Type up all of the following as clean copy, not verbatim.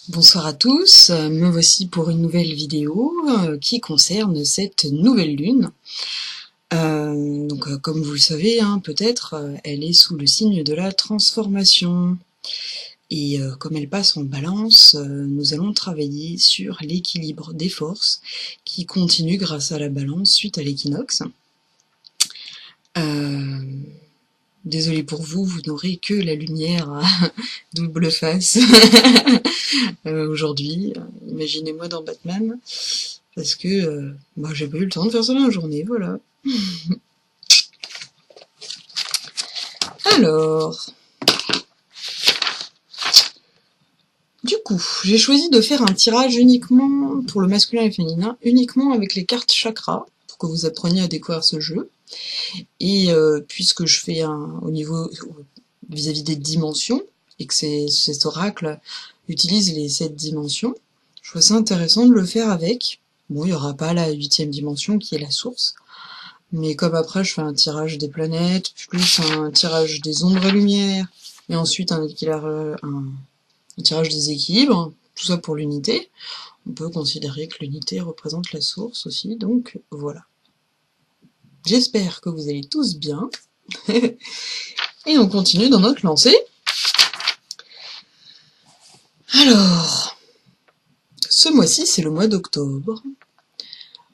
Bonsoir à tous, me voici pour une nouvelle vidéo qui concerne cette nouvelle lune. Comme vous le savez, hein, peut-être, elle est sous le signe de la transformation. Et comme elle passe en balance, nous allons travailler sur l'équilibre des forces qui continue grâce à la balance suite à l'équinoxe. Désolée pour vous, vous n'aurez que la lumière à double face aujourd'hui. Imaginez-moi dans Batman, parce que j'ai pas eu le temps de faire ça dans la journée, voilà. Alors, du coup, j'ai choisi de faire un tirage uniquement pour le masculin et le féminin, uniquement avec les cartes chakras, pour que vous appreniez à découvrir ce jeu. Et puisque je fais au niveau vis-à-vis des dimensions, et que cet oracle utilise les 7 dimensions, je trouve ça intéressant de le faire avec. Bon, il n'y aura pas la 8e dimension qui est la source, mais comme après je fais un tirage des planètes, plus un tirage des ombres et lumières, et ensuite un tirage des équilibres, tout ça pour l'unité, on peut considérer que l'unité représente la source aussi, donc voilà. J'espère que vous allez tous bien, et on continue dans notre lancée. Alors, ce mois-ci c'est le mois d'octobre,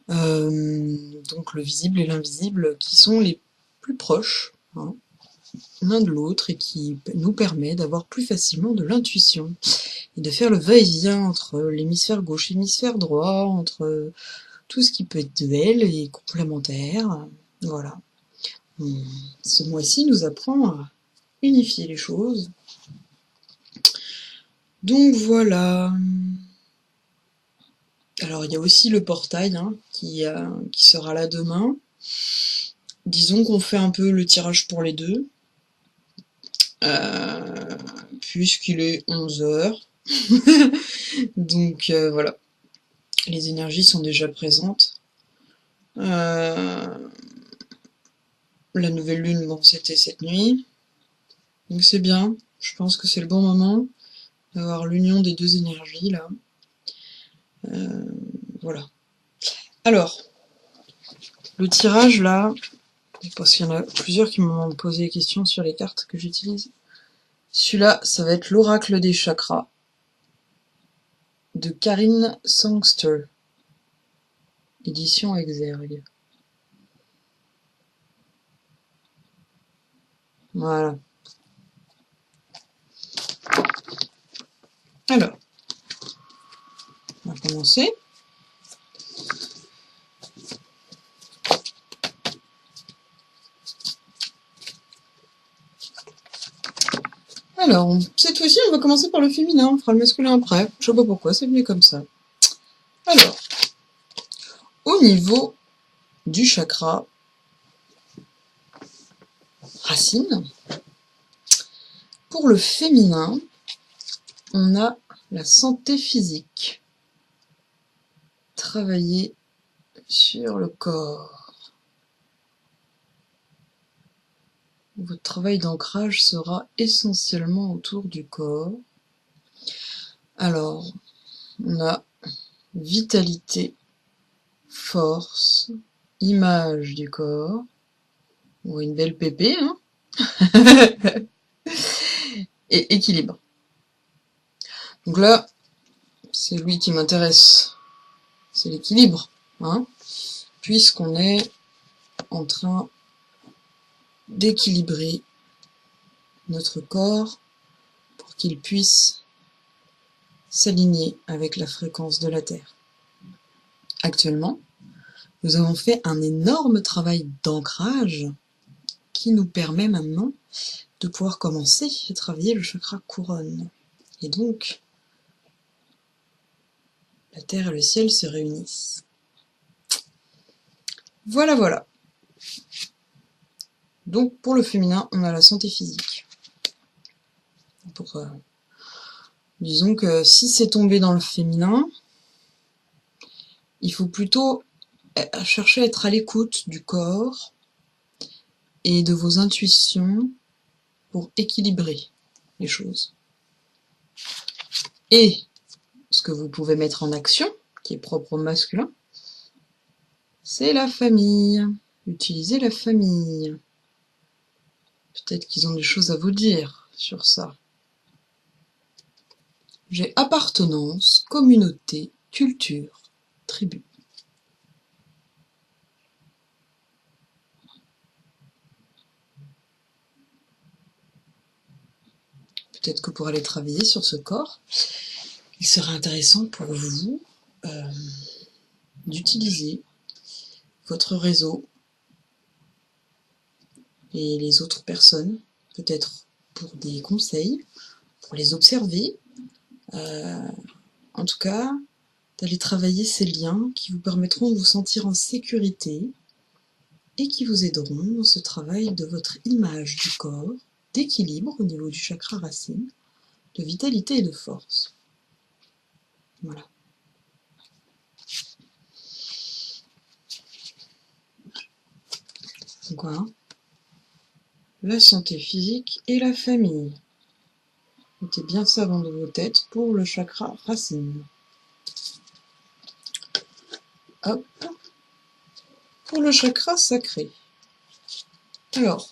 donc le visible et l'invisible qui sont les plus proches, hein, l'un de l'autre, et qui nous permet d'avoir plus facilement de l'intuition et de faire le va-et-vient entre l'hémisphère gauche et l'hémisphère droit, entre tout ce qui peut être duel et complémentaire. Voilà. Ce mois-ci nous apprend à unifier les choses. Donc voilà. Alors il y a aussi le portail qui sera là demain. Disons qu'on fait un peu le tirage pour les deux. Puisqu'il est 11h. Donc voilà. Les énergies sont déjà présentes. La nouvelle lune, bon, c'était cette nuit. Donc c'est bien. Je pense que c'est le bon moment d'avoir l'union des deux énergies, là. Voilà. Alors, le tirage, là, parce qu'il y en a plusieurs qui m'ont posé des questions sur les cartes que j'utilise. Celui-là, ça va être l'oracle des chakras de Karine Sangster, édition Exergue. Voilà. Alors, on va commencer. Alors, cette fois-ci, on va commencer par le féminin, on fera le masculin après. Je sais pas pourquoi, c'est venu comme ça. Alors, au niveau du chakra racine, pour le féminin, on a la santé physique. Travailler sur le corps. Votre travail d'ancrage sera essentiellement autour du corps. Alors, on a vitalité, force, image du corps. On voit une belle pépé, hein. Et équilibre. Donc là, c'est lui qui m'intéresse. C'est l'équilibre, hein, puisqu'on est en train d'équilibrer notre corps pour qu'il puisse s'aligner avec la fréquence de la Terre. Actuellement, nous avons fait un énorme travail d'ancrage qui nous permet maintenant de pouvoir commencer à travailler le chakra couronne. Et donc, la Terre et le ciel se réunissent. Voilà, voilà. Donc, pour le féminin, on a la santé physique. Disons que si c'est tombé dans le féminin, il faut plutôt chercher à être à l'écoute du corps et de vos intuitions pour équilibrer les choses. Et que vous pouvez mettre en action, qui est propre au masculin, c'est la famille. Utilisez la famille. Peut-être qu'ils ont des choses à vous dire sur ça. J'ai appartenance, communauté, culture, tribu. Peut-être que pour aller travailler sur ce corps, il serait intéressant pour vous d'utiliser votre réseau et les autres personnes, peut-être pour des conseils, pour les observer, en tout cas, d'aller travailler ces liens qui vous permettront de vous sentir en sécurité et qui vous aideront dans ce travail de votre image du corps, d'équilibre au niveau du chakra racine, de vitalité et de force. Voilà. Donc voilà. La santé physique et la famille. Mettez bien ça dans vos têtes pour le chakra racine. Hop. Pour le chakra sacré. Alors,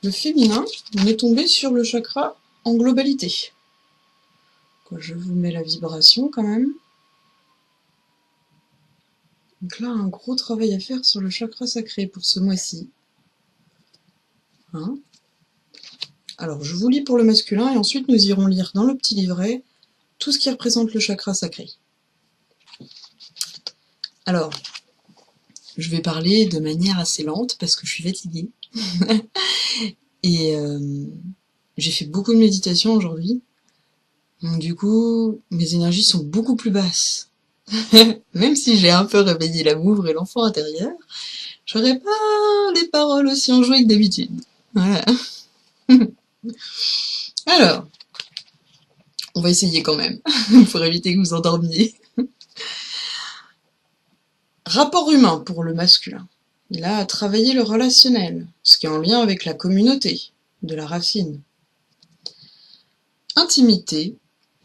le féminin, on est tombé sur le chakra en globalité. Je vous mets la vibration quand même. Donc là, un gros travail à faire sur le chakra sacré pour ce mois-ci. Hein? Alors, je vous lis pour le masculin et ensuite nous irons lire dans le petit livret tout ce qui représente le chakra sacré. Alors, je vais parler de manière assez lente parce que je suis fatiguée. Et j'ai fait beaucoup de méditation aujourd'hui. Donc du coup, mes énergies sont beaucoup plus basses. Même si j'ai un peu réveillé l'amour et l'enfant intérieur, j'aurais pas des paroles aussi enjouées que d'habitude. Voilà. Alors, on va essayer quand même, pour éviter que vous endormiez. Rapport humain pour le masculin. Il a travaillé le relationnel, ce qui est en lien avec la communauté, de la racine. Intimité,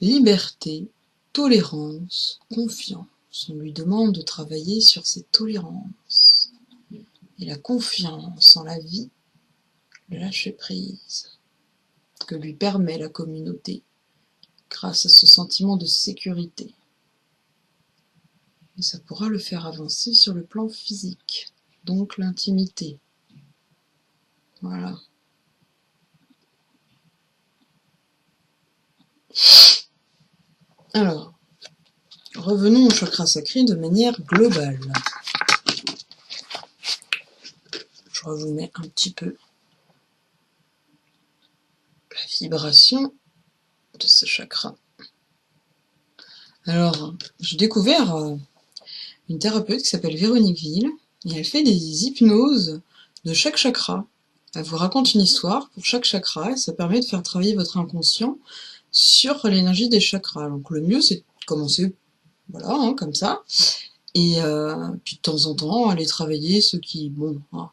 liberté, tolérance, confiance. On lui demande de travailler sur ses tolérances et la confiance en la vie, le lâcher-prise, que lui permet la communauté grâce à ce sentiment de sécurité. Et ça pourra le faire avancer sur le plan physique, donc l'intimité. Voilà. Alors, revenons au chakra sacré de manière globale. Je vous mets un petit peu la vibration de ce chakra. Alors, j'ai découvert une thérapeute qui s'appelle Véronique Ville, et elle fait des hypnoses de chaque chakra. Elle vous raconte une histoire pour chaque chakra, et ça permet de faire travailler votre inconscient sur l'énergie des chakras. Donc le mieux, c'est de commencer, voilà, hein, comme ça, et puis de temps en temps, aller travailler ceux qui, bon, hein,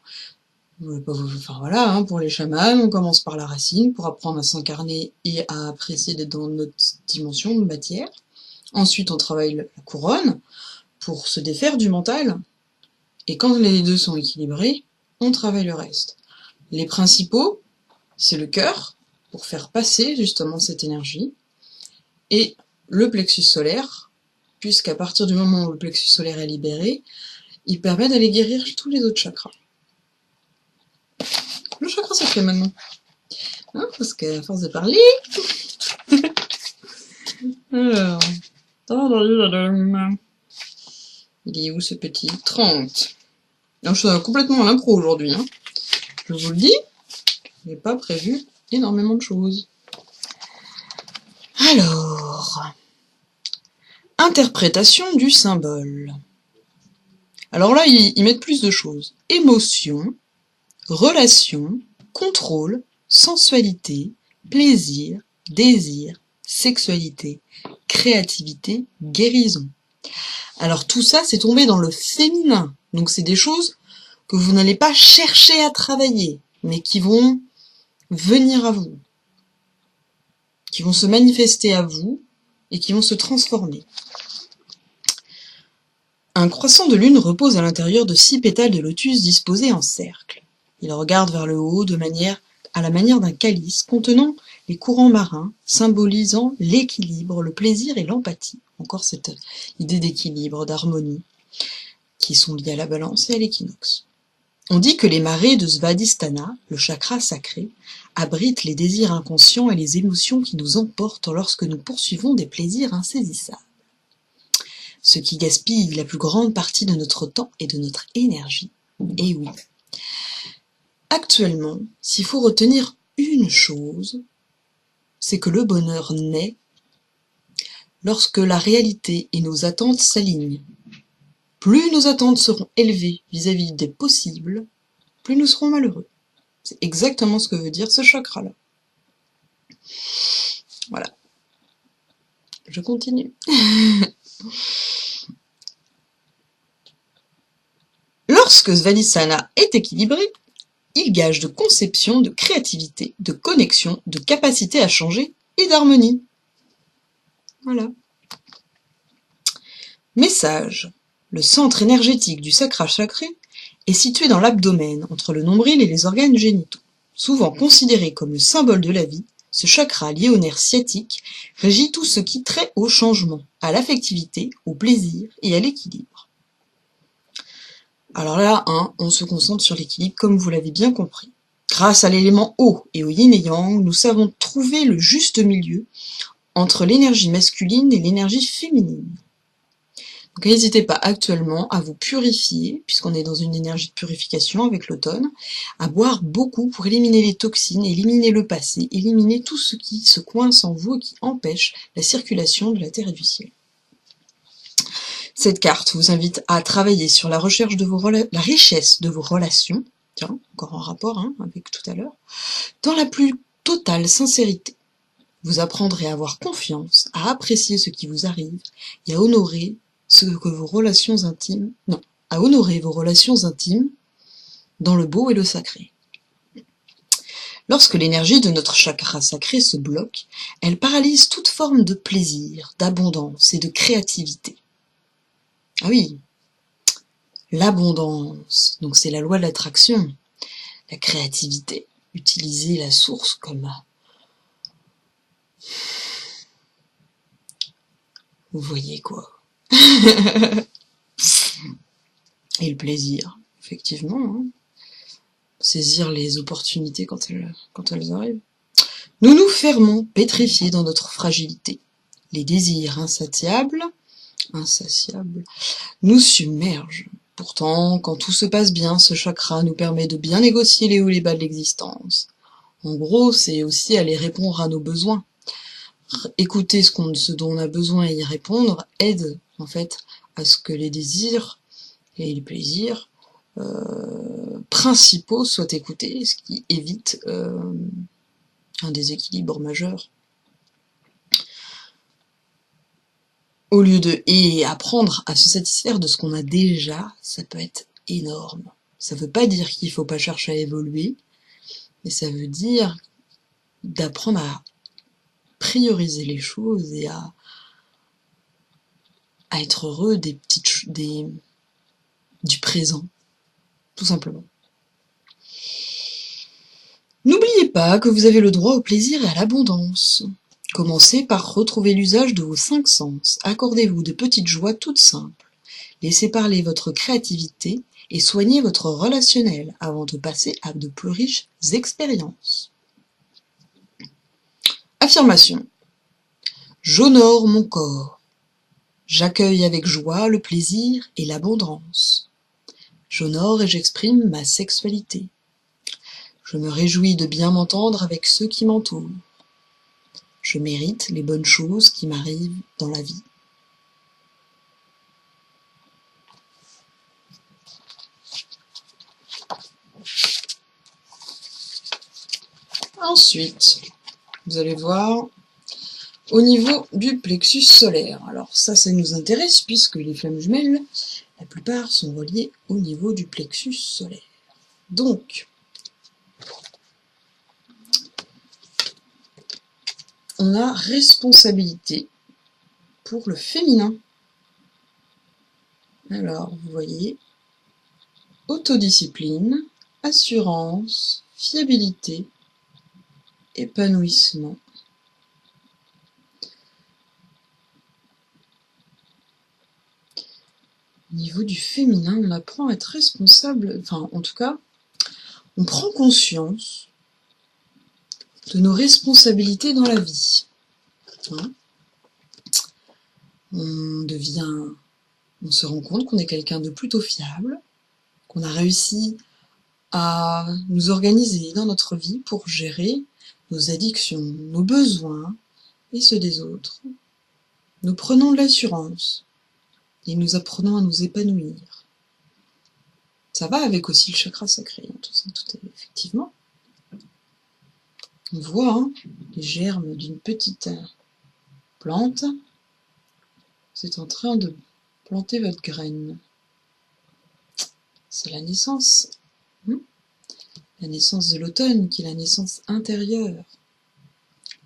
enfin voilà, hein, pour les chamans, on commence par la racine, pour apprendre à s'incarner et à apprécier d'être dans notre dimension de matière. Ensuite, on travaille la couronne, pour se défaire du mental, et quand les deux sont équilibrés, on travaille le reste. Les principaux, c'est le cœur, pour faire passer justement cette énergie, et le plexus solaire, puisqu'à partir du moment où le plexus solaire est libéré, il permet d'aller guérir tous les autres chakras. Le chakra sacré maintenant. Hein, parce qu'à force de parler... Alors... Il est où ce petit 30. Alors, je suis complètement à l'impro aujourd'hui. Hein. Je vous le dis, je n'ai pas prévu énormément de choses. Alors, interprétation du symbole. Alors là, ils mettent plus de choses. Émotion, relation, contrôle, sensualité, plaisir, désir, sexualité, créativité, guérison. Alors tout ça, c'est tombé dans le féminin. Donc c'est des choses que vous n'allez pas chercher à travailler, mais qui vont venir à vous, qui vont se manifester à vous et qui vont se transformer. Un croissant de lune repose à l'intérieur de 6 pétales de lotus disposés en cercle. Il regarde vers le haut à la manière d'un calice contenant les courants marins, symbolisant l'équilibre, le plaisir et l'empathie. Encore cette idée d'équilibre, d'harmonie, qui sont liées à la balance et à l'équinoxe. On dit que les marées de Svadhisthana, le chakra sacré, abritent les désirs inconscients et les émotions qui nous emportent lorsque nous poursuivons des plaisirs insaisissables. Ce qui gaspille la plus grande partie de notre temps et de notre énergie. Et oui. Actuellement, s'il faut retenir une chose, c'est que le bonheur naît lorsque la réalité et nos attentes s'alignent. Plus nos attentes seront élevées vis-à-vis des possibles, plus nous serons malheureux. C'est exactement ce que veut dire ce chakra-là. Voilà. Je continue. Lorsque Svadhisthana est équilibré, il gage de conception, de créativité, de connexion, de capacité à changer et d'harmonie. Voilà. Message. Le centre énergétique du sacra sacré est situé dans l'abdomen, entre le nombril et les organes génitaux. Souvent considéré comme le symbole de la vie, ce chakra lié au nerf sciatique régit tout ce qui trait au changement, à l'affectivité, au plaisir et à l'équilibre. Alors là, on se concentre sur l'équilibre comme vous l'avez bien compris. Grâce à l'élément eau et au yin et yang, nous savons trouver le juste milieu entre l'énergie masculine et l'énergie féminine. Donc n'hésitez pas actuellement à vous purifier, puisqu'on est dans une énergie de purification avec l'automne, à boire beaucoup pour éliminer les toxines, éliminer le passé, éliminer tout ce qui se coince en vous et qui empêche la circulation de la terre et du ciel. Cette carte vous invite à travailler sur la recherche de la richesse de vos relations, tiens, encore en rapport avec tout à l'heure, dans la plus totale sincérité. Vous apprendrez à avoir confiance, à apprécier ce qui vous arrive et à honorer à honorer vos relations intimes dans le beau et le sacré. Lorsque l'énergie de notre chakra sacré se bloque, elle paralyse toute forme de plaisir, d'abondance et de créativité. Ah oui, l'abondance, donc c'est la loi de l'attraction, la créativité, utiliser la source comme... Vous voyez quoi. Et le plaisir, effectivement. Saisir les opportunités quand elles arrivent. Nous nous fermons, pétrifiés dans notre fragilité. Les désirs insatiables, nous submergent. Pourtant, quand tout se passe bien, ce chakra nous permet de bien négocier les hauts et les bas de l'existence. En gros, c'est aussi aller répondre à nos besoins. Écouter ce dont on a besoin et y répondre aide, en fait, à ce que les désirs et les plaisirs principaux soient écoutés, ce qui évite un déséquilibre majeur. Au lieu et apprendre à se satisfaire de ce qu'on a déjà, ça peut être énorme. Ça veut pas dire qu'il faut pas chercher à évoluer, mais ça veut dire d'apprendre à prioriser les choses et à être heureux du présent, tout simplement. N'oubliez pas que vous avez le droit au plaisir et à l'abondance. Commencez par retrouver l'usage de vos 5 sens. Accordez-vous de petites joies toutes simples. Laissez parler votre créativité et soignez votre relationnel avant de passer à de plus riches expériences. Affirmation. J'honore mon corps. J'accueille avec joie le plaisir et l'abondance. J'honore et j'exprime ma sexualité. Je me réjouis de bien m'entendre avec ceux qui m'entourent. Je mérite les bonnes choses qui m'arrivent dans la vie. Ensuite, vous allez voir au niveau du plexus solaire. Alors ça nous intéresse puisque les flammes jumelles, la plupart sont reliées au niveau du plexus solaire. Donc, on a responsabilité pour le féminin. Alors, vous voyez, autodiscipline, assurance, fiabilité, épanouissement. Au niveau du féminin, on apprend à être responsable, enfin en tout cas, on prend conscience de nos responsabilités dans la vie. Hein, on se rend compte qu'on est quelqu'un de plutôt fiable, qu'on a réussi à nous organiser dans notre vie pour gérer nos addictions, nos besoins et ceux des autres. Nous prenons de l'assurance et nous apprenons à nous épanouir. Ça va avec aussi le chakra sacré, hein, tout est effectivement. On voit hein, les germes d'une petite plante. Vous êtes en train de planter votre graine. C'est la naissance. La naissance de l'automne, qui est la naissance intérieure.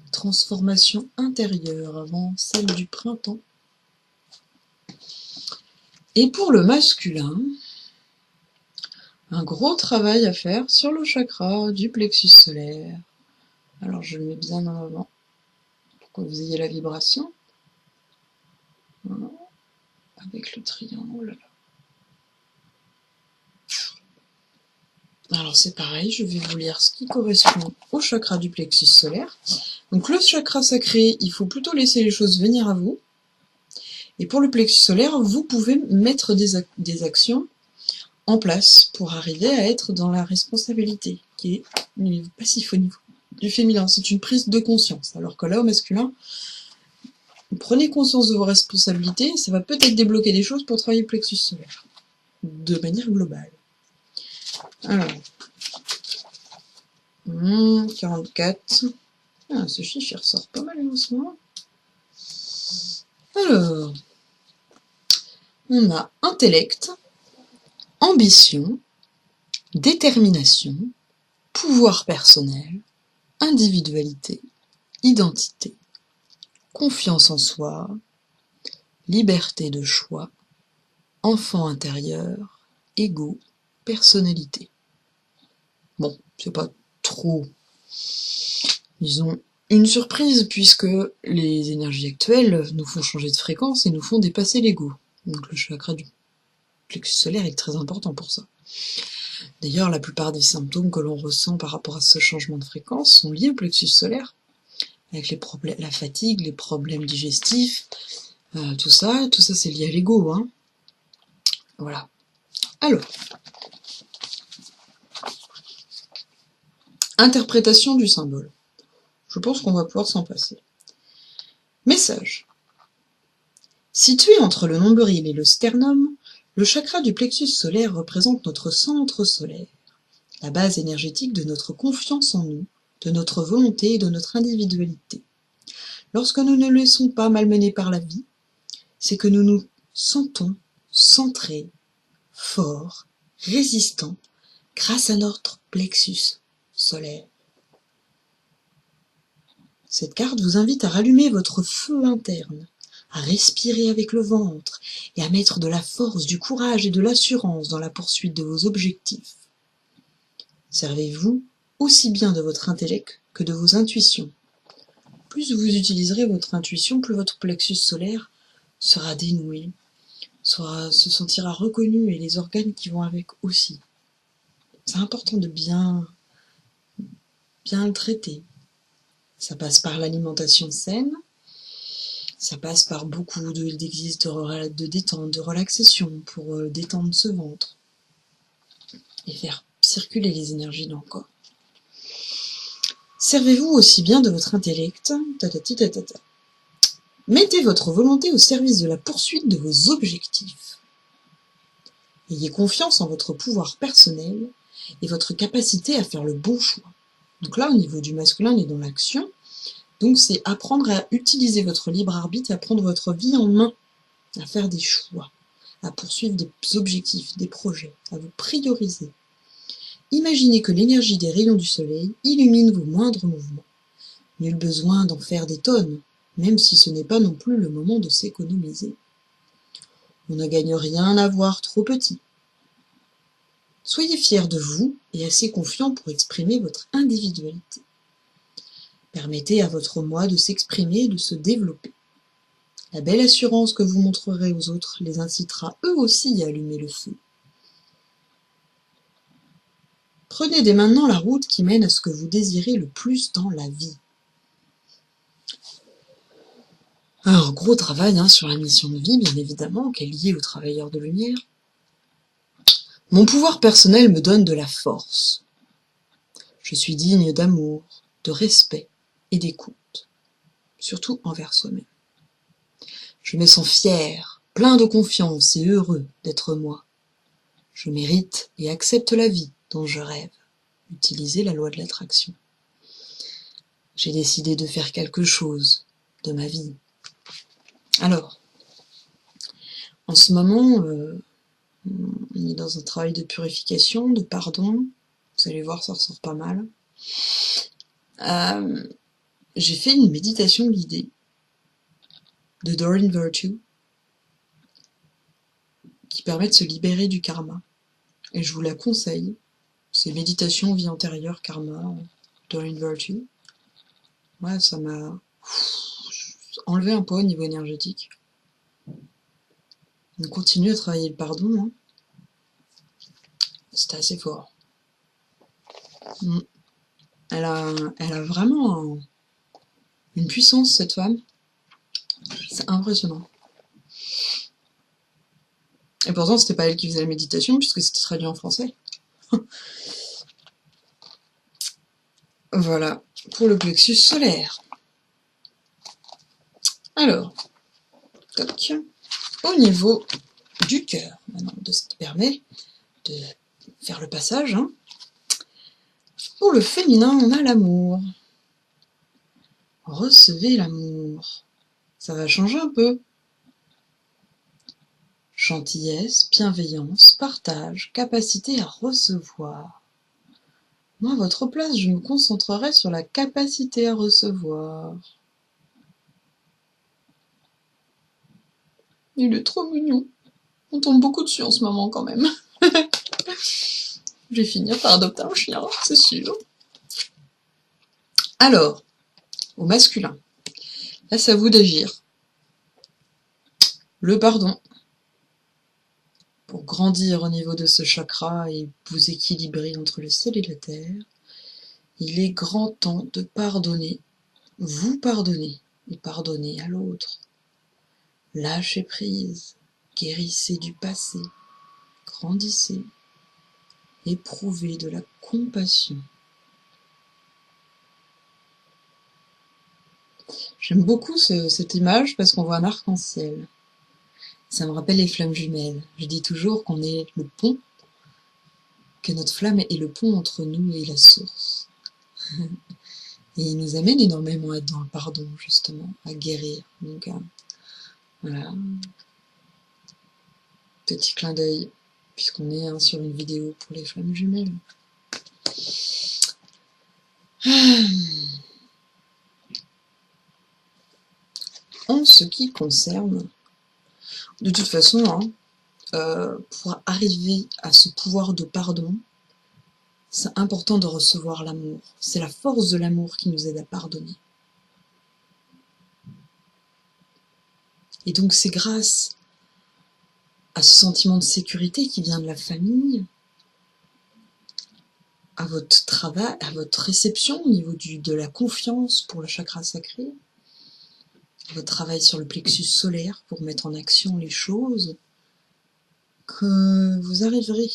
La transformation intérieure avant celle du printemps. Et pour le masculin, un gros travail à faire sur le chakra du plexus solaire. Alors je le mets bien en avant pour que vous ayez la vibration. Voilà. Avec le triangle. Alors c'est pareil, je vais vous lire ce qui correspond au chakra du plexus solaire. Donc le chakra sacré, il faut plutôt laisser les choses venir à vous. Et pour le plexus solaire, vous pouvez mettre des actions en place pour arriver à être dans la responsabilité, qui est passif au niveau du féminin. C'est une prise de conscience. Alors que là, au masculin, vous prenez conscience de vos responsabilités, et ça va peut-être débloquer des choses pour travailler le plexus solaire, de manière globale. Alors, 44. Ah, ce chiffre, il ressort pas mal en ce moment. Alors, on a intellect, ambition, détermination, pouvoir personnel, individualité, identité, confiance en soi, liberté de choix, enfant intérieur, ego, personnalité. Bon, c'est pas trop, disons, une surprise puisque les énergies actuelles nous font changer de fréquence et nous font dépasser l'ego. Donc le chakra du plexus solaire est très important pour ça. D'ailleurs, la plupart des symptômes que l'on ressent par rapport à ce changement de fréquence sont liés au plexus solaire, avec les problèmes, la fatigue, les problèmes digestifs, tout ça c'est lié à l'ego, hein. Voilà. Alors, interprétation du symbole. Je pense qu'on va pouvoir s'en passer. Message. Situé entre le nombril et le sternum, le chakra du plexus solaire représente notre centre solaire, la base énergétique de notre confiance en nous, de notre volonté et de notre individualité. Lorsque nous ne laissons pas malmener par la vie, c'est que nous nous sentons centrés, forts, résistants, grâce à notre plexus solaire. Cette carte vous invite à rallumer votre feu interne, à respirer avec le ventre et à mettre de la force, du courage et de l'assurance dans la poursuite de vos objectifs. Servez-vous aussi bien de votre intellect que de vos intuitions. Plus vous utiliserez votre intuition, plus votre plexus solaire sera dénoué, se sentira reconnu et les organes qui vont avec aussi. C'est important de bien le traiter. Ça passe par l'alimentation saine, ça passe par beaucoup d'exercices de détente, de relaxation pour détendre ce ventre et faire circuler les énergies dans le corps. Servez-vous aussi bien de votre intellect, Mettez votre volonté au service de la poursuite de vos objectifs. Ayez confiance en votre pouvoir personnel et votre capacité à faire le bon choix. Donc là, au niveau du masculin, on est dans l'action. Donc c'est apprendre à utiliser votre libre arbitre, à prendre votre vie en main, à faire des choix, à poursuivre des objectifs, des projets, à vous prioriser. Imaginez que l'énergie des rayons du soleil illumine vos moindres mouvements. Nul besoin d'en faire des tonnes. même si ce n'est pas non plus le moment de s'économiser. On ne gagne rien à voir trop petit. Soyez fiers de vous et assez confiants pour exprimer votre individualité. Permettez à votre moi de s'exprimer et de se développer. La belle assurance que vous montrerez aux autres les incitera eux aussi à allumer le feu. Prenez dès maintenant la route qui mène à ce que vous désirez le plus dans la vie. Alors, gros travail sur la mission de vie, bien évidemment, qui est liée aux travailleurs de lumière. Mon pouvoir personnel me donne de la force. Je suis digne d'amour, de respect et d'écoute, surtout envers soi-même. Je me sens fier, plein de confiance et heureux d'être moi. Je mérite et accepte la vie dont je rêve. Utilisez la loi de l'attraction. J'ai décidé de faire quelque chose de ma vie. Alors, en ce moment, on est dans un travail de purification, de pardon. Vous allez voir, ça ressort pas mal. J'ai fait une méditation guidée de Doreen Virtue qui permet de se libérer du karma. Et je vous la conseille. C'est méditation, vie antérieure, karma, Doreen Virtue. Ouais, ça m'a enlevé un poids au niveau énergétique. On continue à travailler le pardon. C'était assez fort. Elle a vraiment une puissance, cette femme. C'est impressionnant. Et pourtant, c'était pas elle qui faisait la méditation, puisque c'était traduit en français. Voilà, pour le plexus solaire. Alors, toc. Au niveau du cœur, maintenant, de ce qui permet de faire le passage. Pour le féminin, on a l'amour. Recevez l'amour. Ça va changer un peu. Gentillesse, bienveillance, partage, capacité à recevoir. Moi, à votre place, je me concentrerai sur la capacité à recevoir. Il est trop mignon. On tombe beaucoup dessus en ce moment, quand même. Je vais finir par adopter un chien, c'est sûr. Alors, au masculin. Là, c'est à vous d'agir. Le pardon. Pour grandir au niveau de ce chakra et vous équilibrer entre le ciel et la terre, il est grand temps de pardonner. Vous pardonnez et pardonnez à l'autre. Lâchez prise, guérissez du passé, grandissez, éprouvez de la compassion. J'aime beaucoup cette image parce qu'on voit un arc-en-ciel. Ça me rappelle les flammes jumelles. Je dis toujours qu'on est le pont, que notre flamme est le pont entre nous et la source. Et il nous amène énormément à être dans le pardon, justement, à guérir. Donc, voilà. Petit clin d'œil, puisqu'on est sur une vidéo pour les flammes jumelles. En ce qui concerne, de toute façon, pour arriver à ce pouvoir de pardon, c'est important de recevoir l'amour. C'est la force de l'amour qui nous aide à pardonner. Et donc c'est grâce à ce sentiment de sécurité qui vient de la famille, à votre travail, à votre réception au niveau de la confiance pour le chakra sacré, à votre travail sur le plexus solaire pour mettre en action les choses, que vous arriverez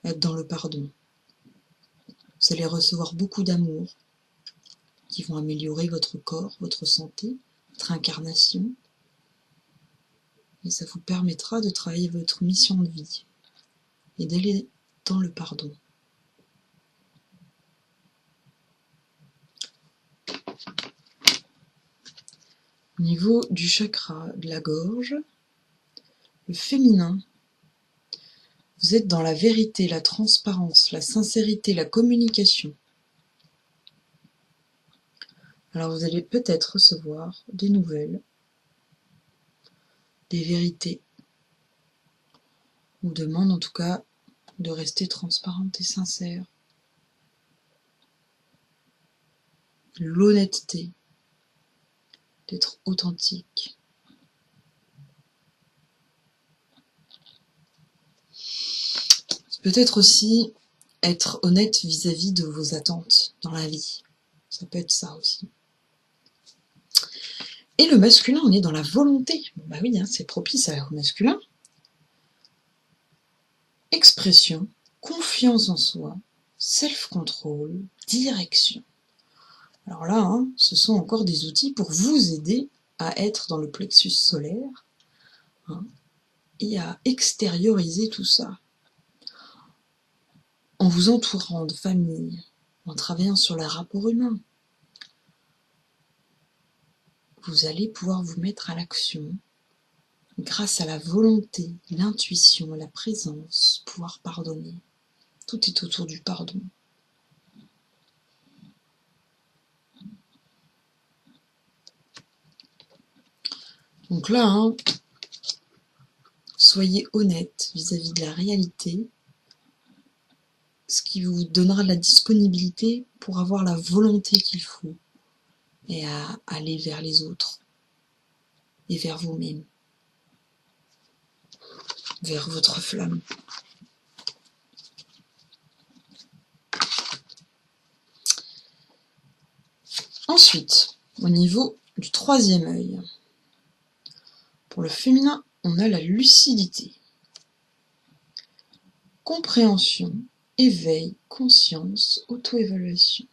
à être dans le pardon. Vous allez recevoir beaucoup d'amour qui vont améliorer votre corps, votre santé, votre incarnation. Et ça vous permettra de travailler votre mission de vie et d'aller dans le pardon. Au niveau du chakra de la gorge, le féminin, vous êtes dans la vérité, la transparence, la sincérité, la communication. Alors vous allez peut-être recevoir des nouvelles, des vérités, ou demande en tout cas de rester transparente et sincère. L'honnêteté, d'être authentique. Peut-être aussi être honnête vis-à-vis de vos attentes dans la vie. Ça peut être ça aussi. Et le masculin, on est dans la volonté. Bon, bah oui, hein, c'est propice au masculin. Expression, confiance en soi, self-control, direction. Alors là, hein, ce sont encore des outils pour vous aider à être dans le plexus solaire, hein, et à extérioriser tout ça. En vous entourant de famille, en travaillant sur les rapports humains, vous allez pouvoir vous mettre à l'action grâce à la volonté, l'intuition, la présence, pouvoir pardonner. Tout est autour du pardon. Donc là, hein, soyez honnête vis-à-vis de la réalité, ce qui vous donnera de la disponibilité pour avoir la volonté qu'il faut et à aller vers les autres et vers vous-même, vers votre flamme. Ensuite, au niveau du troisième œil, pour le féminin, on a la lucidité, compréhension, éveil, conscience, auto-évaluation.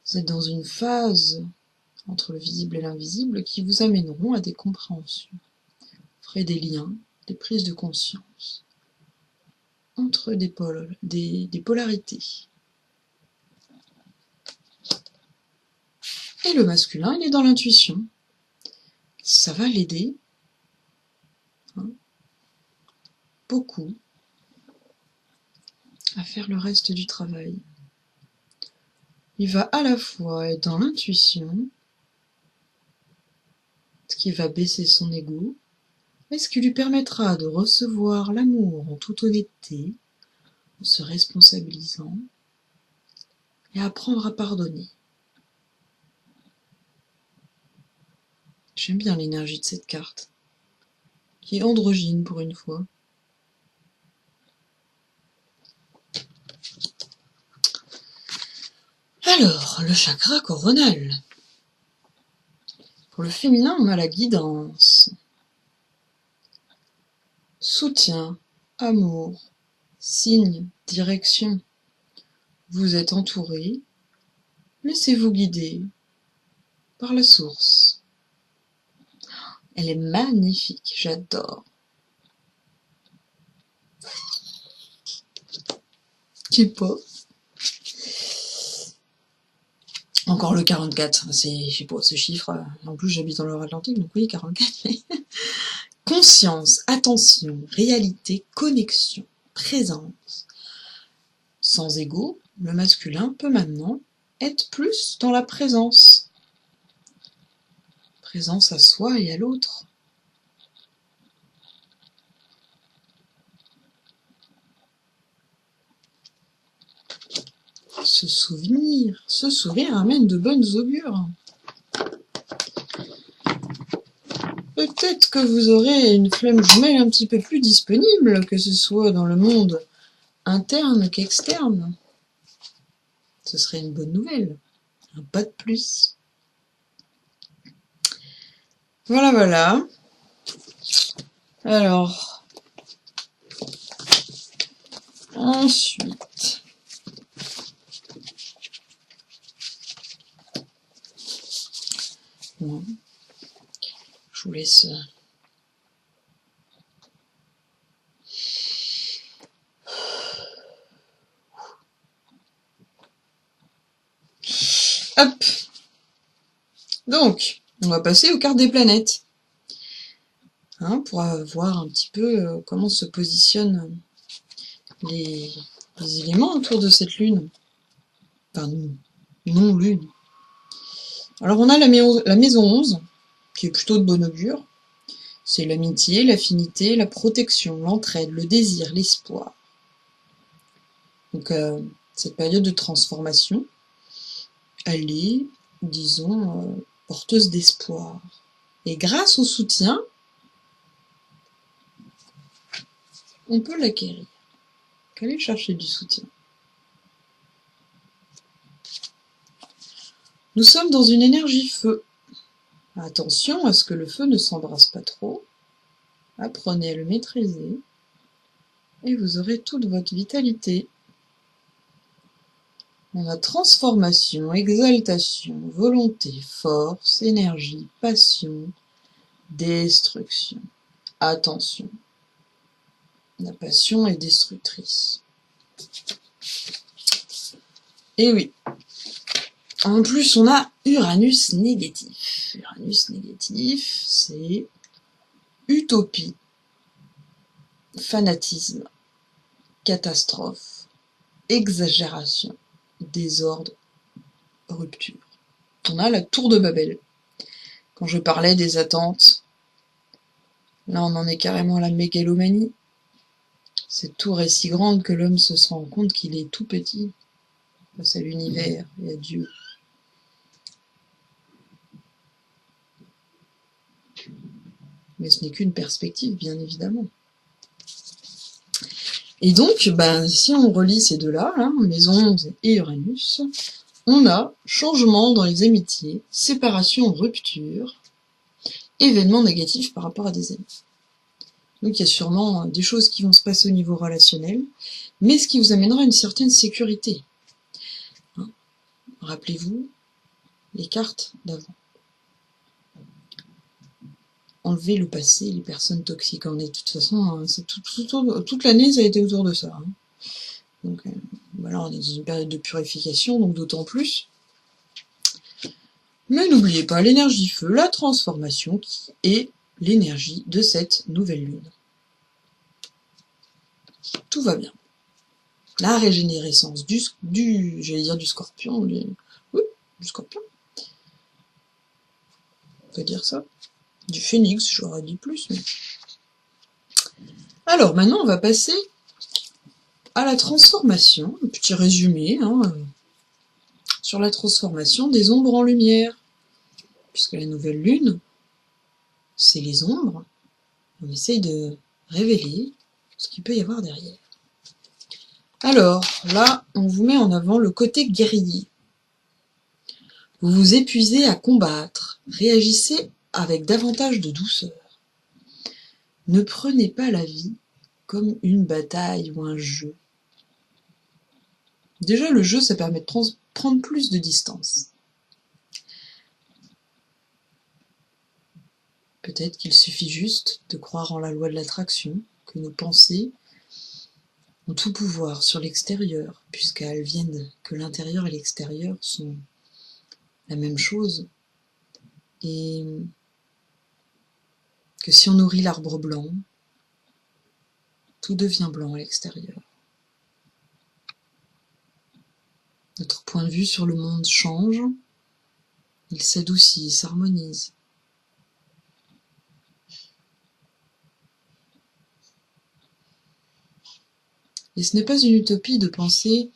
Vous êtes dans une phase entre le visible et l'invisible qui vous amèneront à des compréhensions. Vous ferez des liens, des prises de conscience entre des polarités. Et le masculin, il est dans l'intuition. Ça va l'aider, hein, beaucoup à faire le reste du travail. Il va à la fois être dans l'intuition, ce qui va baisser son ego, et ce qui lui permettra de recevoir l'amour en toute honnêteté, en se responsabilisant, et apprendre à pardonner. J'aime bien l'énergie de cette carte, qui est androgyne pour une fois. Alors, le chakra coronal. Pour le féminin, on a la guidance, soutien, amour, signe, direction. Vous êtes entouré, laissez-vous guider par la source. Elle est magnifique, j'adore. Je sais pas. Encore le 44, c'est, je sais pas, ce chiffre. En plus, j'habite dans l'Atlantique, donc oui, 44. Mais... Conscience, attention, réalité, connexion, présence. Sans ego, le masculin peut maintenant être plus dans la présence. Présence à soi et à l'autre. Se sourire amène de bonnes augures. Peut-être que vous aurez une flamme jumelle un petit peu plus disponible, que ce soit dans le monde interne qu'externe. Ce serait une bonne nouvelle. Un pas de plus. Voilà, voilà. Alors, ensuite, bon, je vous laisse hop. Donc, on va passer aux cartes des planètes, hein, pour voir un petit peu comment se positionnent les éléments autour de cette lune. Enfin, non-lune. Alors on a la maison 11, qui est plutôt de bon augure. C'est l'amitié, l'affinité, la protection, l'entraide, le désir, l'espoir. Donc cette période de transformation, elle est, disons, porteuse d'espoir. Et grâce au soutien, on peut l'acquérir. Qu'aller chercher du soutien. Nous sommes dans une énergie feu. Attention à ce que le feu ne s'embrasse pas trop. Apprenez à le maîtriser et vous aurez toute votre vitalité. On a transformation, exaltation, volonté, force, énergie, passion, destruction. Attention, la passion est destructrice. Et oui, en plus on a Uranus négatif. Uranus négatif, c'est utopie, fanatisme, catastrophe, exagération, désordre, rupture. On a la tour de Babel. Quand je parlais des attentes, là on en est carrément à la mégalomanie. Cette tour est si grande que l'homme se rend compte qu'il est tout petit face à l'univers et à Dieu. Mais ce n'est qu'une perspective, bien évidemment. Et donc, si on relie ces deux-là, Maison 11 et Uranus, on a changement dans les amitiés, séparation, rupture, événements négatifs par rapport à des amis. Donc il y a sûrement des choses qui vont se passer au niveau relationnel, mais ce qui vous amènera une certaine sécurité. Rappelez-vous les cartes d'avant. Enlever le passé, les personnes toxiques. De toute façon, toute l'année, ça a été autour de ça. Donc, voilà, on est dans une période de purification, donc d'autant plus. Mais n'oubliez pas l'énergie feu, la transformation, qui est l'énergie de cette nouvelle lune. Tout va bien. La régénérescence j'allais dire du scorpion, oui, du scorpion. On peut dire ça. Du phénix, j'aurais dit plus. Mais... Alors, maintenant, on va passer à la transformation. Un petit résumé sur la transformation des ombres en lumière. Puisque la nouvelle lune, c'est les ombres. On essaye de révéler ce qu'il peut y avoir derrière. Alors, là, on vous met en avant le côté guerrier. Vous vous épuisez à combattre. Réagissez avec davantage de douceur. Ne prenez pas la vie comme une bataille ou un jeu. Déjà, le jeu, ça permet de prendre plus de distance. Peut-être qu'il suffit juste de croire en la loi de l'attraction, que nos pensées ont tout pouvoir sur l'extérieur, puisqu'elles viennent que l'intérieur et l'extérieur sont la même chose, et que si on nourrit l'arbre blanc, tout devient blanc à l'extérieur. Notre point de vue sur le monde change, il s'adoucit, il s'harmonise. Et ce n'est pas une utopie de penser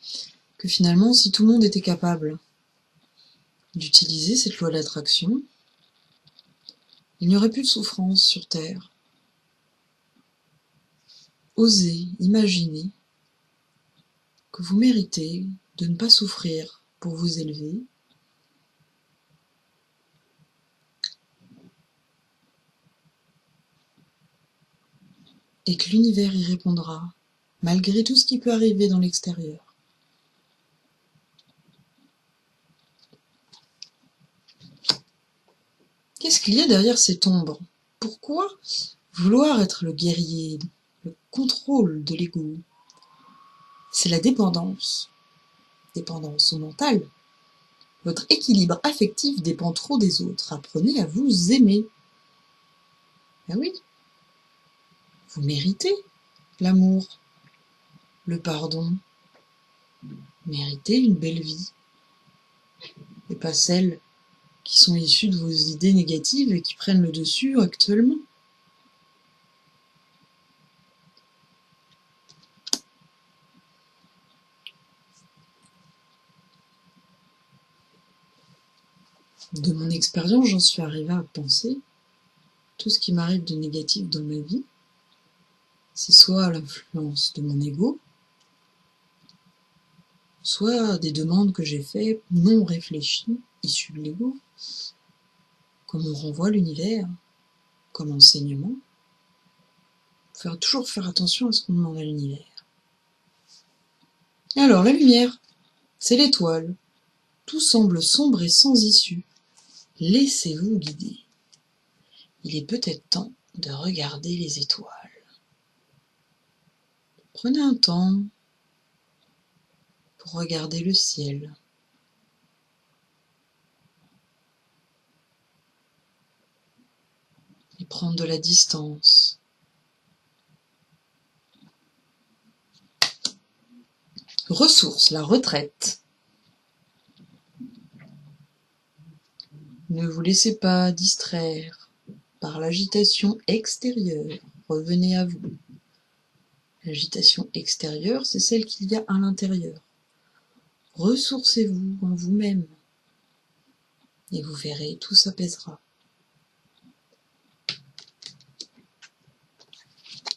que finalement, si tout le monde était capable d'utiliser cette loi d'attraction, il n'y aurait plus de souffrance sur Terre. Osez imaginer que vous méritez de ne pas souffrir pour vous élever, et que l'univers y répondra, malgré tout ce qui peut arriver dans l'extérieur. Qu'est-ce qu'il y a derrière cette ombre? Pourquoi vouloir être le guerrier, le contrôle de l'ego? C'est la dépendance mentale. Votre équilibre affectif dépend trop des autres. Apprenez à vous aimer. Ah oui, vous méritez l'amour, le pardon, méritez une belle vie, et pas celle qui sont issus de vos idées négatives et qui prennent le dessus actuellement. De mon expérience, j'en suis arrivée à penser, tout ce qui m'arrive de négatif dans ma vie, c'est soit l'influence de mon ego, soit des demandes que j'ai faites non réfléchies, issues de l'ego, comme on renvoie l'univers, comme enseignement. Toujours faire attention à ce qu'on demande à l'univers. Alors, la lumière, c'est l'étoile. Tout semble sombre et sans issue. Laissez-vous guider. Il est peut-être temps de regarder les étoiles. Prenez un temps pour regarder le ciel. Et prendre de la distance. Ressources, la retraite. Ne vous laissez pas distraire par l'agitation extérieure. Revenez à vous. L'agitation extérieure, c'est celle qu'il y a à l'intérieur. Ressourcez-vous en vous-même. Et vous verrez, tout s'apaisera.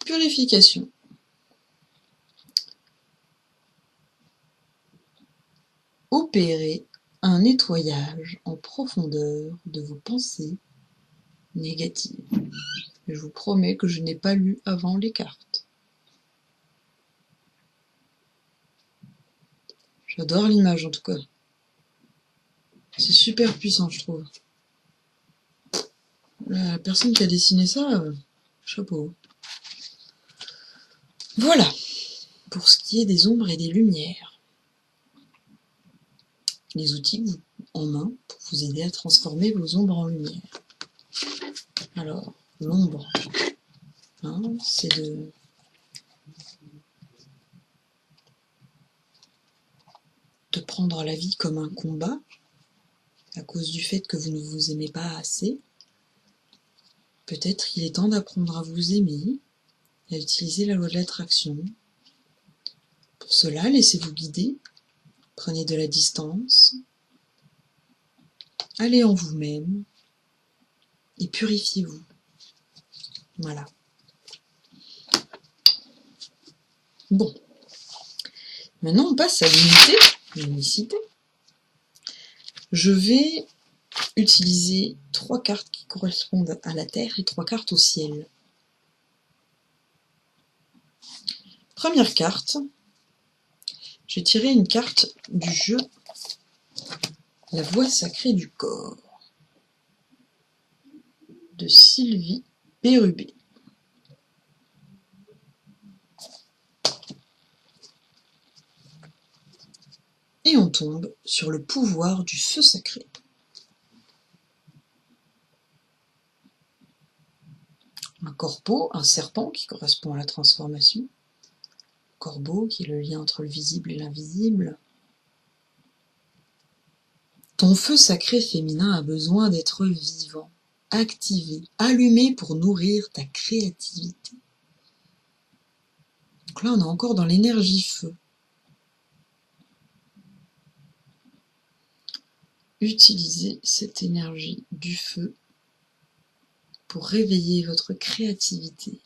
Purification. Opérez un nettoyage en profondeur de vos pensées négatives. Je vous promets que je n'ai pas lu avant les cartes. J'adore l'image en tout cas. C'est super puissant, je trouve. La personne qui a dessiné ça, chapeau. Voilà, pour ce qui est des ombres et des lumières. Les outils en main pour vous aider à transformer vos ombres en lumière. Alors, l'ombre, c'est de prendre la vie comme un combat, à cause du fait que vous ne vous aimez pas assez. Peut-être il est temps d'apprendre à vous aimer, et à utiliser la loi de l'attraction. Pour cela, laissez-vous guider, prenez de la distance, allez en vous-même, et purifiez-vous. Voilà. Bon. Maintenant, on passe à l'unicité. Je vais utiliser 3 cartes qui correspondent à la Terre et 3 cartes au ciel. Première carte, j'ai tiré une carte du jeu La voix sacrée du corps de Sylvie Bérubé. Et on tombe sur le pouvoir du feu sacré. Un corbeau, un serpent qui correspond à la transformation. Corbeau qui est le lien entre le visible et l'invisible. Ton feu sacré féminin a besoin d'être vivant, activé, allumé pour nourrir ta créativité. Donc là, on est encore dans l'énergie feu. Utilisez cette énergie du feu pour réveiller votre créativité.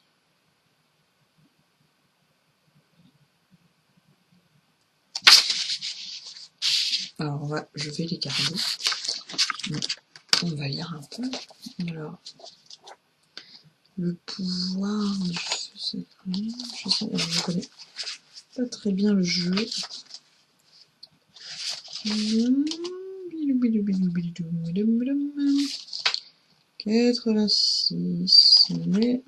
Alors je vais les garder. On va lire un peu. Alors, le pouvoir du feu sacré. Je connais pas très bien le jeu. 86. On est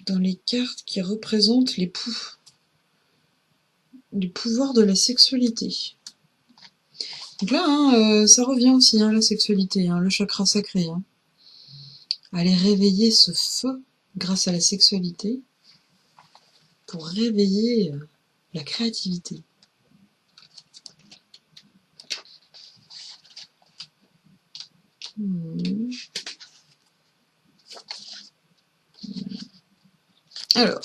dans les cartes qui représentent les pouvoirs de la sexualité. Donc là, ça revient aussi, la sexualité, le chakra sacré. Aller réveiller ce feu grâce à la sexualité pour réveiller la créativité. Alors,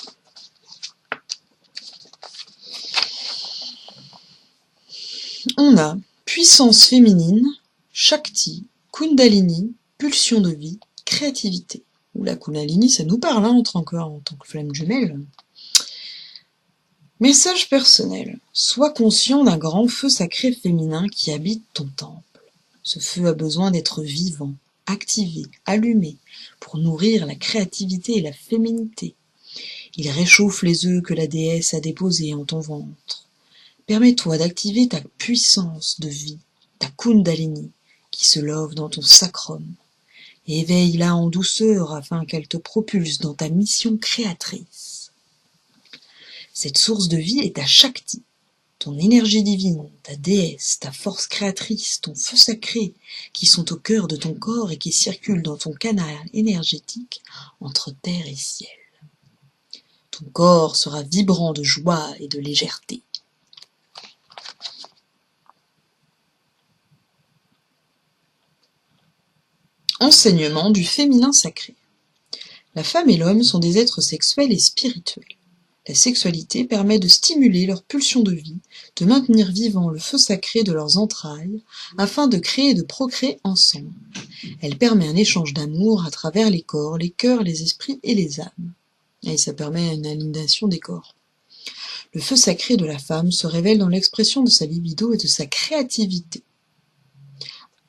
on a puissance féminine, Shakti, Kundalini, pulsion de vie, créativité. Ou la Kundalini, ça nous parle, hein, entre encore en tant que flamme jumelle. Message personnel. Sois conscient d'un grand feu sacré féminin qui habite ton temple. Ce feu a besoin d'être vivant, activé, allumé, pour nourrir la créativité et la féminité. Il réchauffe les œufs que la déesse a déposés en ton ventre. Permets-toi d'activer ta puissance de vie, ta Kundalini, qui se love dans ton sacrum. Éveille-la en douceur afin qu'elle te propulse dans ta mission créatrice. Cette source de vie est ta Shakti, ton énergie divine, ta déesse, ta force créatrice, ton feu sacré, qui sont au cœur de ton corps et qui circulent dans ton canal énergétique entre terre et ciel. Ton corps sera vibrant de joie et de légèreté. Enseignement du féminin sacré. La femme et l'homme sont des êtres sexuels et spirituels. La sexualité permet de stimuler leur pulsion de vie, de maintenir vivant le feu sacré de leurs entrailles, afin de créer et de procréer ensemble. Elle permet un échange d'amour à travers les corps, les cœurs, les esprits et les âmes. Et ça permet une aliénation des corps. Le feu sacré de la femme se révèle dans l'expression de sa libido et de sa créativité.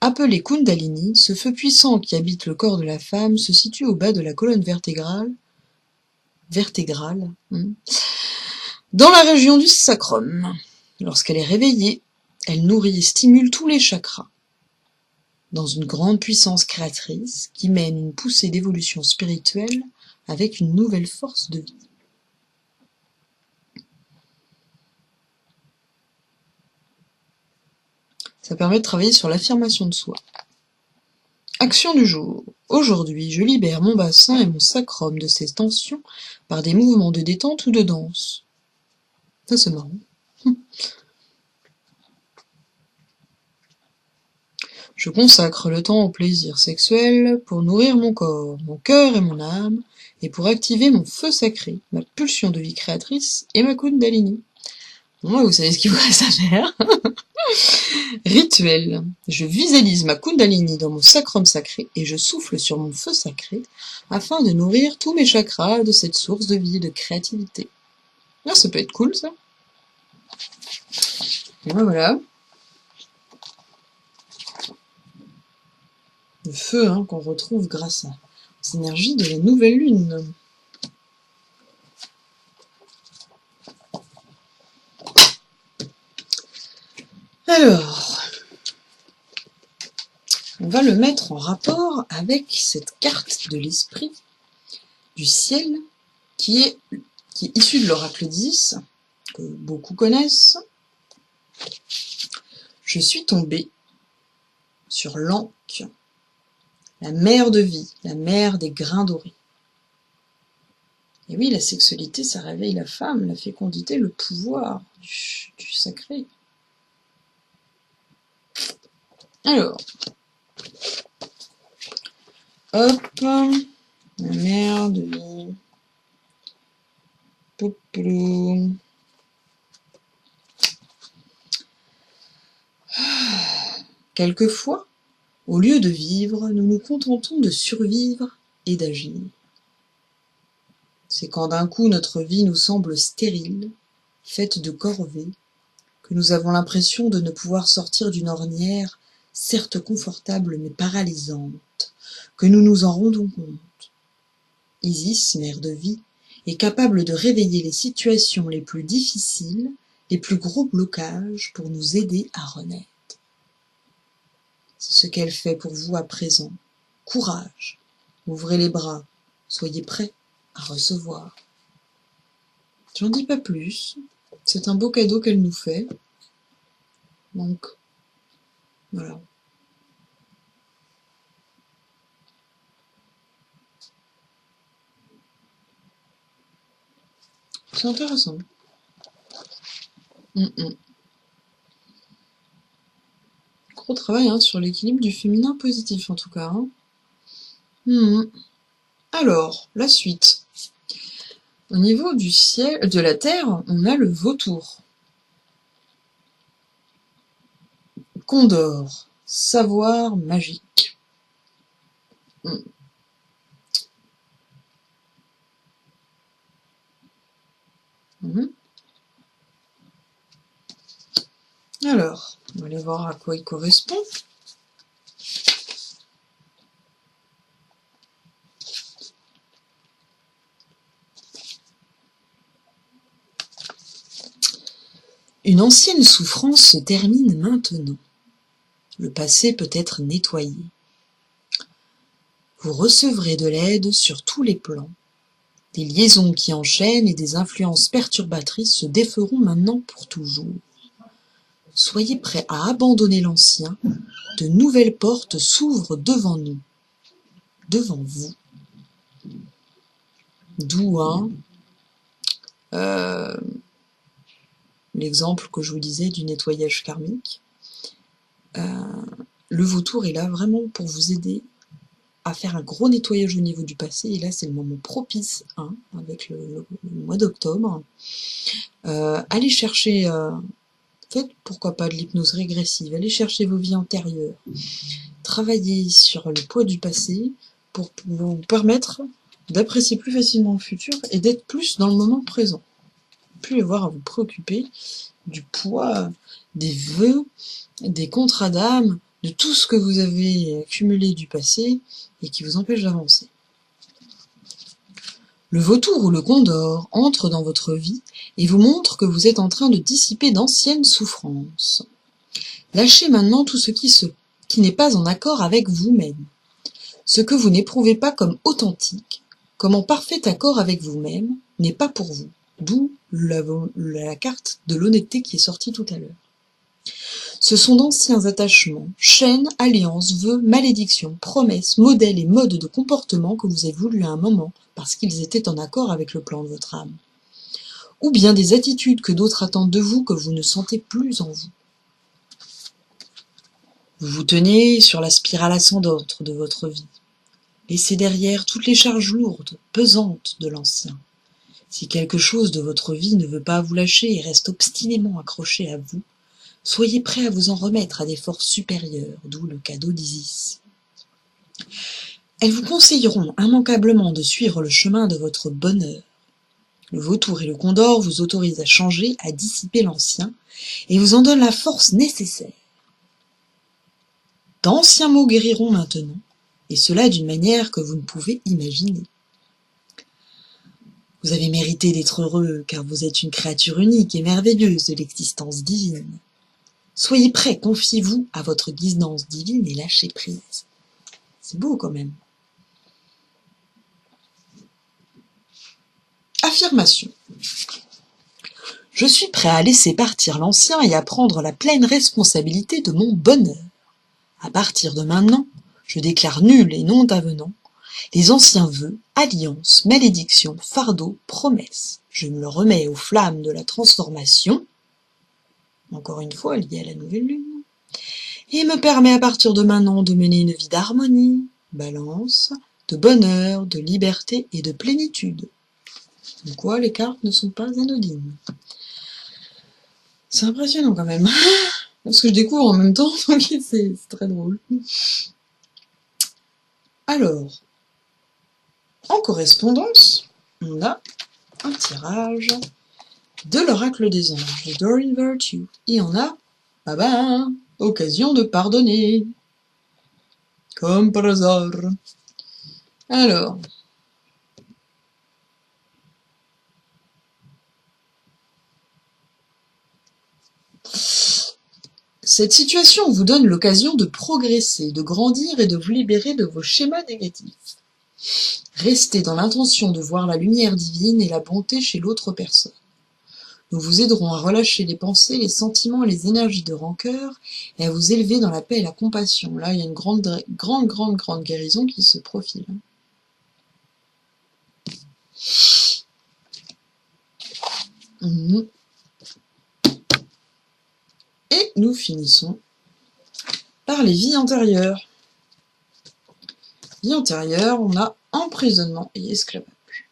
Appelé Kundalini, ce feu puissant qui habite le corps de la femme se situe au bas de la colonne vertébrale, dans la région du sacrum. Lorsqu'elle est réveillée, elle nourrit et stimule tous les chakras, dans une grande puissance créatrice qui mène une poussée d'évolution spirituelle avec une nouvelle force de vie. Ça permet de travailler sur l'affirmation de soi. Action du jour. Aujourd'hui, je libère mon bassin et mon sacrum de ces tensions par des mouvements de détente ou de danse. Ça, c'est marrant. Je consacre le temps au plaisir sexuel pour nourrir mon corps, mon cœur et mon âme, et pour activer mon feu sacré, ma pulsion de vie créatrice et ma Kundalini. Bon, vous savez ce qu'il vous reste à faire. Rituel. Je visualise ma Kundalini dans mon sacrum sacré et je souffle sur mon feu sacré afin de nourrir tous mes chakras de cette source de vie et de créativité. Ah, ça peut être cool, ça. Et ben voilà. Le feu, hein, qu'on retrouve grâce aux énergies de la nouvelle lune. Alors, on va le mettre en rapport avec cette carte de l'esprit du ciel qui est issue de l'oracle 10, que beaucoup connaissent. Je suis tombée sur l'Ankh, la mère de vie, la mère des grains dorés. Et oui, la sexualité, ça réveille la femme, la fécondité, le pouvoir du sacré. Alors, hop, la mère de vie. Poupoulou. Quelquefois, au lieu de vivre, nous nous contentons de survivre et d'agir. C'est quand d'un coup notre vie nous semble stérile, faite de corvées, que nous avons l'impression de ne pouvoir sortir d'une ornière, certes confortable mais paralysante, que nous nous en rendons compte. Isis, mère de vie, est capable de réveiller les situations les plus difficiles, les plus gros blocages pour nous aider à renaître. C'est ce qu'elle fait pour vous à présent. Courage, ouvrez les bras, soyez prêts à recevoir. J'en dis pas plus, c'est un beau cadeau qu'elle nous fait. Donc, voilà. C'est intéressant. gros travail hein, sur l'équilibre du féminin positif en tout cas. Hein. Alors, la suite. Au niveau du ciel, de la Terre, on a le vautour. Condor, savoir magique. Alors, on va aller voir à quoi il correspond. Une ancienne souffrance se termine maintenant. Le passé peut être nettoyé. Vous recevrez de l'aide sur tous les plans. Des liaisons qui enchaînent et des influences perturbatrices se déferont maintenant pour toujours. Soyez prêts à abandonner l'ancien. De nouvelles portes s'ouvrent devant nous, devant vous. D'où l'exemple que je vous disais du nettoyage karmique. Le vautour est là vraiment pour vous aider à faire un gros nettoyage au niveau du passé, et là c'est le moment propice, avec le mois d'octobre. Allez chercher, faites pourquoi pas de l'hypnose régressive, allez chercher vos vies antérieures, travaillez sur le poids du passé pour vous permettre d'apprécier plus facilement le futur et d'être plus dans le moment présent. Plus avoir à vous préoccuper du poids, des vœux, des contrats d'âme, de tout ce que vous avez accumulé du passé et qui vous empêche d'avancer. Le vautour ou le condor entre dans votre vie et vous montre que vous êtes en train de dissiper d'anciennes souffrances. Lâchez maintenant tout ce qui n'est pas en accord avec vous-même. Ce que vous n'éprouvez pas comme authentique, comme en parfait accord avec vous-même, n'est pas pour vous. D'où la carte de l'honnêteté qui est sortie tout à l'heure. Ce sont d'anciens attachements, chaînes, alliances, vœux, malédictions, promesses, modèles et modes de comportement que vous avez voulu à un moment parce qu'ils étaient en accord avec le plan de votre âme. Ou bien des attitudes que d'autres attendent de vous que vous ne sentez plus en vous. Vous vous tenez sur la spirale ascendante de votre vie. Laissez derrière toutes les charges lourdes, pesantes de l'ancien. Si quelque chose de votre vie ne veut pas vous lâcher et reste obstinément accroché à vous, soyez prêts à vous en remettre à des forces supérieures, d'où le cadeau d'Isis. Elles vous conseilleront immanquablement de suivre le chemin de votre bonheur. Le vautour et le condor vous autorisent à changer, à dissiper l'ancien, et vous en donnent la force nécessaire. D'anciens maux guériront maintenant, et cela d'une manière que vous ne pouvez imaginer. Vous avez mérité d'être heureux, car vous êtes une créature unique et merveilleuse de l'existence divine. Soyez prêts, confiez-vous à votre guidance divine et lâchez prise. C'est beau quand même. Affirmation. Je suis prêt à laisser partir l'ancien et à prendre la pleine responsabilité de mon bonheur. À partir de maintenant, je déclare nul et non avenant les anciens vœux, alliances, malédictions, fardeaux, promesses. Je me le remets aux flammes de la transformation, encore une fois liée à la nouvelle lune, et me permet à partir de maintenant de mener une vie d'harmonie, balance, de bonheur, de liberté et de plénitude. Donc quoi, les cartes ne sont pas anodines. C'est impressionnant quand même, parce que je découvre en même temps, donc c'est très drôle. Alors, en correspondance, on a un tirage de l'oracle des anges, de Doreen Virtue, et on a, occasion de pardonner, comme par hasard. Alors, cette situation vous donne l'occasion de progresser, de grandir et de vous libérer de vos schémas négatifs. Restez dans l'intention de voir la lumière divine et la bonté chez l'autre personne. Nous vous aiderons à relâcher les pensées, les sentiments et les énergies de rancœur et à vous élever dans la paix et la compassion. Là, il y a une grande guérison qui se profile. Et nous finissons par les vies antérieures. Vie antérieure, on a emprisonnement et esclavage.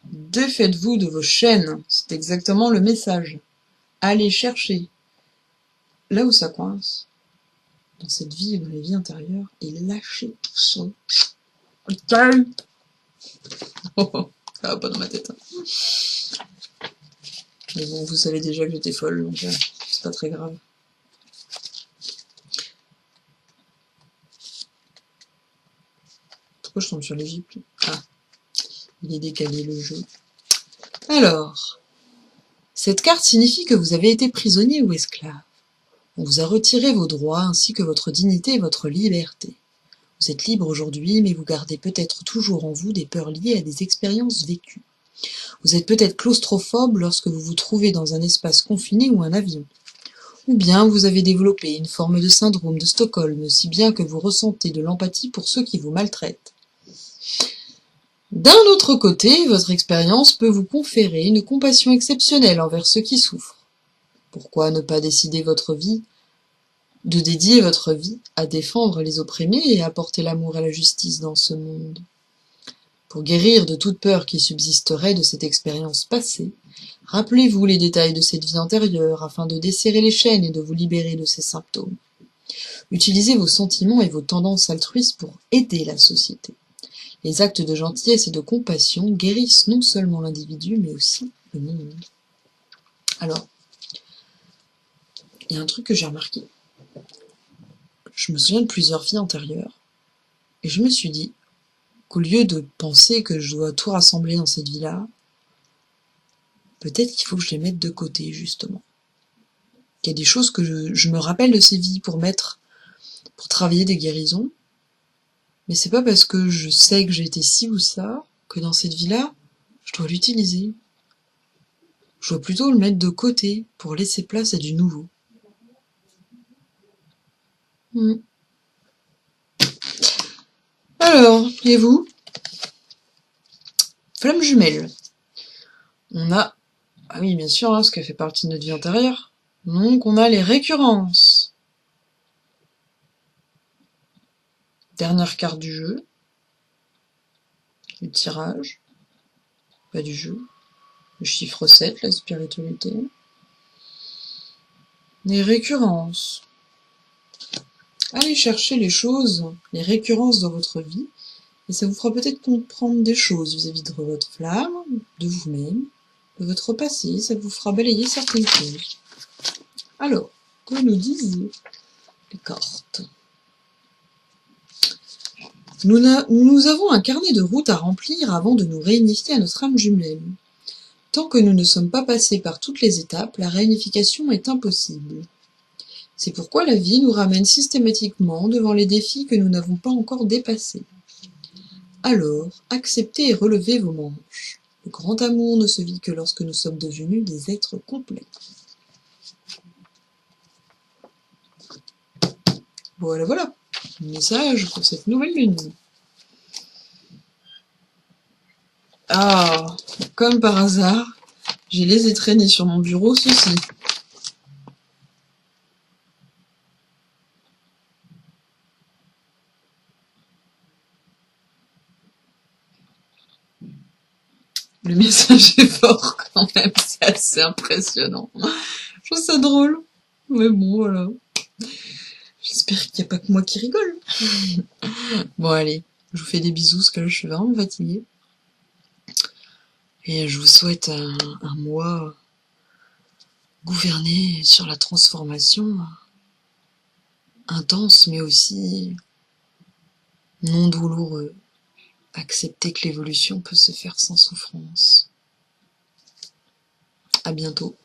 Défaites-vous de vos chaînes, c'est exactement le message. Allez chercher là où ça coince, dans cette vie, dans les vies antérieures, et lâchez tout ça. Oh, ça va pas dans ma tête. Mais bon, vous savez déjà que j'étais folle, donc c'est pas très grave. Pourquoi je tombe sur l'Égypte? Ah, il est décalé le jeu. Alors, cette carte signifie que vous avez été prisonnier ou esclave. On vous a retiré vos droits ainsi que votre dignité et votre liberté. Vous êtes libre aujourd'hui, mais vous gardez peut-être toujours en vous des peurs liées à des expériences vécues. Vous êtes peut-être claustrophobe lorsque vous vous trouvez dans un espace confiné ou un avion. Ou bien vous avez développé une forme de syndrome de Stockholm, si bien que vous ressentez de l'empathie pour ceux qui vous maltraitent. D'un autre côté, votre expérience peut vous conférer une compassion exceptionnelle envers ceux qui souffrent. Pourquoi ne pas décider de dédier votre vie à défendre les opprimés et à apporter l'amour et la justice dans ce monde? Pour guérir de toute peur qui subsisterait de cette expérience passée, rappelez-vous les détails de cette vie antérieure afin de desserrer les chaînes et de vous libérer de ces symptômes. Utilisez vos sentiments et vos tendances altruistes pour aider la société. Les actes de gentillesse et de compassion guérissent non seulement l'individu, mais aussi le monde. Alors, il y a un truc que j'ai remarqué. Je me souviens de plusieurs vies antérieures, et je me suis dit qu'au lieu de penser que je dois tout rassembler dans cette vie-là, peut-être qu'il faut que je les mette de côté, justement. Il y a des choses que je me rappelle de ces vies pour travailler des guérisons, mais c'est pas parce que je sais que j'ai été ci ou ça, que dans cette vie-là, je dois l'utiliser. Je dois plutôt le mettre de côté pour laisser place à du nouveau. Alors, et vous? Flamme jumelle. On a, ah oui, bien sûr, ce qui fait partie de notre vie antérieure. Donc, on a les récurrences. Dernière carte du jeu. Le tirage. Pas du jeu. Le chiffre 7, la spiritualité. Les récurrences. Allez chercher les choses, les récurrences dans votre vie, et ça vous fera peut-être comprendre des choses vis-à-vis de votre flamme, de vous-même, de votre passé, ça vous fera balayer certaines choses. Alors, que nous disent les cartes? Nous avons un carnet de route à remplir avant de nous réunifier à notre âme jumelle. Tant que nous ne sommes pas passés par toutes les étapes, la réunification est impossible. C'est pourquoi la vie nous ramène systématiquement devant les défis que nous n'avons pas encore dépassés. Alors, acceptez et relevez vos manches. Le grand amour ne se vit que lorsque nous sommes devenus des êtres complets. Voilà, voilà. Le message pour cette nouvelle lune. Ah, comme par hasard, j'ai laissé traîner sur mon bureau ceci. Le message est fort quand même, c'est assez impressionnant. Je trouve ça drôle. Mais bon, voilà. J'espère qu'il n'y a pas que moi qui rigole. Bon, allez, je vous fais des bisous parce que là, je suis vraiment fatiguée. Et je vous souhaite un mois gouverné sur la transformation, intense mais aussi non douloureux. Accepter que l'évolution peut se faire sans souffrance. À bientôt.